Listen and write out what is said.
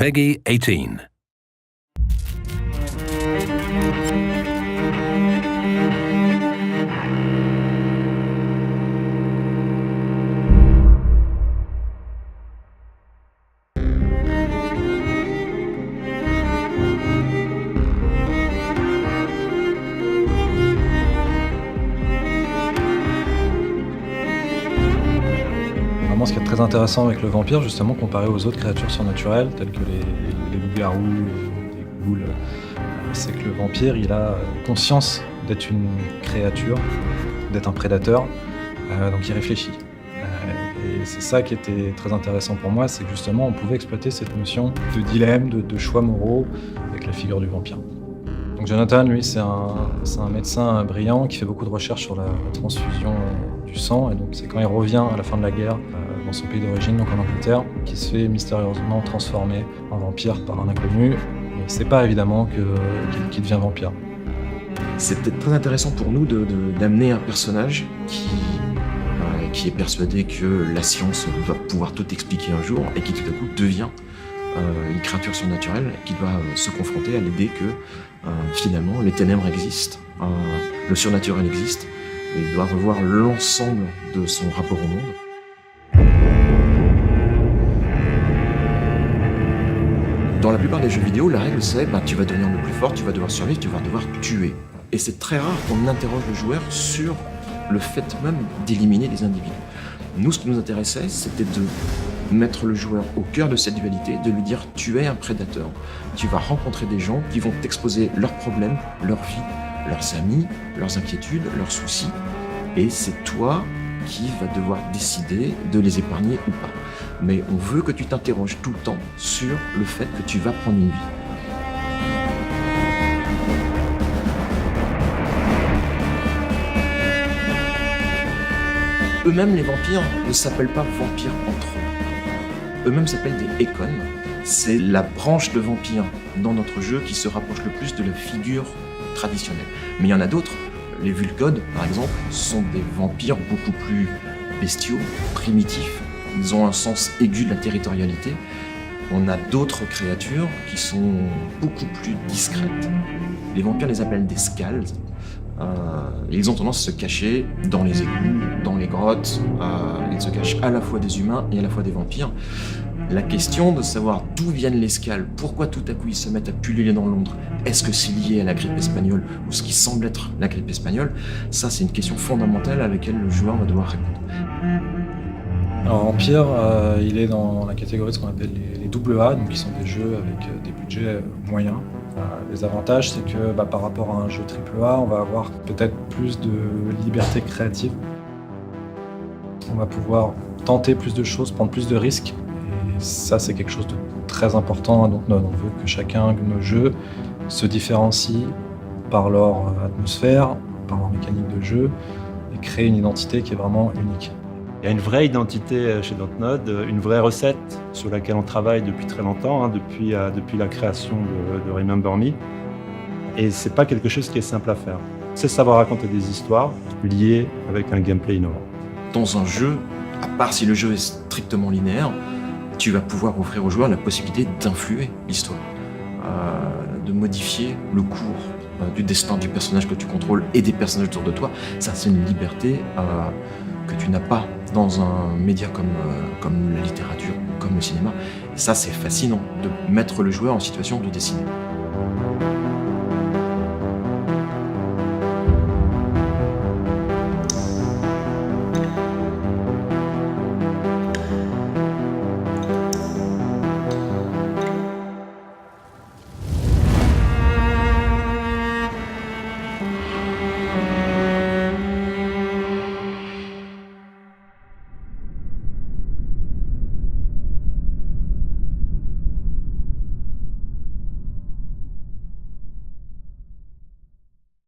Peggy 18. Ce qui est très intéressant avec le vampire, justement, comparé aux autres créatures surnaturelles, telles que les loups-garous, les ghouls, c'est que le vampire, il a conscience d'être une créature, d'être un prédateur, donc il réfléchit. Et c'est ça qui était très intéressant pour moi, c'est que justement, on pouvait exploiter cette notion de dilemme, de choix moraux avec la figure du vampire. Donc Jonathan, lui, c'est un médecin brillant qui fait beaucoup de recherches sur la transfusion du sang. Et donc c'est quand il revient à la fin de la guerre dans son pays d'origine, donc en Angleterre, qu'il se fait mystérieusement transformer en vampire par un inconnu. Mais c'est pas évidemment qu'il devient vampire. C'est peut-être très intéressant pour nous d'amener un personnage qui est persuadé que la science va pouvoir tout expliquer un jour et qui tout à coup devient une créature surnaturelle qui doit se confronter à l'idée que finalement les ténèbres existent, le surnaturel existe, et il doit revoir l'ensemble de son rapport au monde. Dans la plupart des jeux vidéo, la règle c'est tu vas devenir le plus fort, tu vas devoir survivre, tu vas devoir tuer. Et c'est très rare qu'on interroge le joueur sur le fait même d'éliminer les individus. Nous, ce qui nous intéressait, c'était de mettre le joueur au cœur de cette dualité, de lui dire tu es un prédateur. Tu vas rencontrer des gens qui vont t'exposer leurs problèmes, leur vie, leurs amis, leurs inquiétudes, leurs soucis. Et c'est toi qui vas devoir décider de les épargner ou pas. Mais on veut que tu t'interroges tout le temps sur le fait que tu vas prendre une vie. Eux-mêmes, les vampires, ne s'appellent pas vampires entre eux. Eux-mêmes s'appellent des Ekon. C'est la branche de vampires dans notre jeu qui se rapproche le plus de la figure traditionnelle. Mais il y en a d'autres. Les Vulcodes, par exemple, sont des vampires beaucoup plus bestiaux, primitifs. Ils ont un sens aigu de la territorialité. On a d'autres créatures qui sont beaucoup plus discrètes. Les vampires les appellent des Skalds. Ils ont tendance à se cacher dans les égouts, dans les grottes. Ils se cachent à la fois des humains et à la fois des vampires. La question de savoir d'où viennent les Skalds, pourquoi tout à coup ils se mettent à pulluler dans Londres, est-ce que c'est lié à la grippe espagnole ou ce qui semble être la grippe espagnole, ça c'est une question fondamentale à laquelle le joueur va devoir répondre. Alors Vampire, il est dans la catégorie de ce qu'on appelle les AA, donc qui sont des jeux avec des budgets moyens. Les avantages, c'est que par rapport à un jeu AAA, on va avoir peut-être plus de liberté créative. On va pouvoir tenter plus de choses, prendre plus de risques. Et ça, c'est quelque chose de très important. Donc on veut que chacun de nos jeux se différencie par leur atmosphère, par leur mécanique de jeu, et créer une identité qui est vraiment unique. Il y a une vraie identité chez Dontnod, une vraie recette sur laquelle on travaille depuis très longtemps, depuis la création de Remember Me. Et c'est pas quelque chose qui est simple à faire. C'est savoir raconter des histoires liées avec un gameplay innovant. Dans un jeu, à part si le jeu est strictement linéaire, tu vas pouvoir offrir aux joueurs la possibilité d'influer l'histoire, de modifier le cours du destin du personnage que tu contrôles et des personnages autour de toi. Ça, c'est une liberté que tu n'as pas dans un média comme la littérature, comme le cinéma. Et ça, c'est fascinant de mettre le joueur en situation de décider.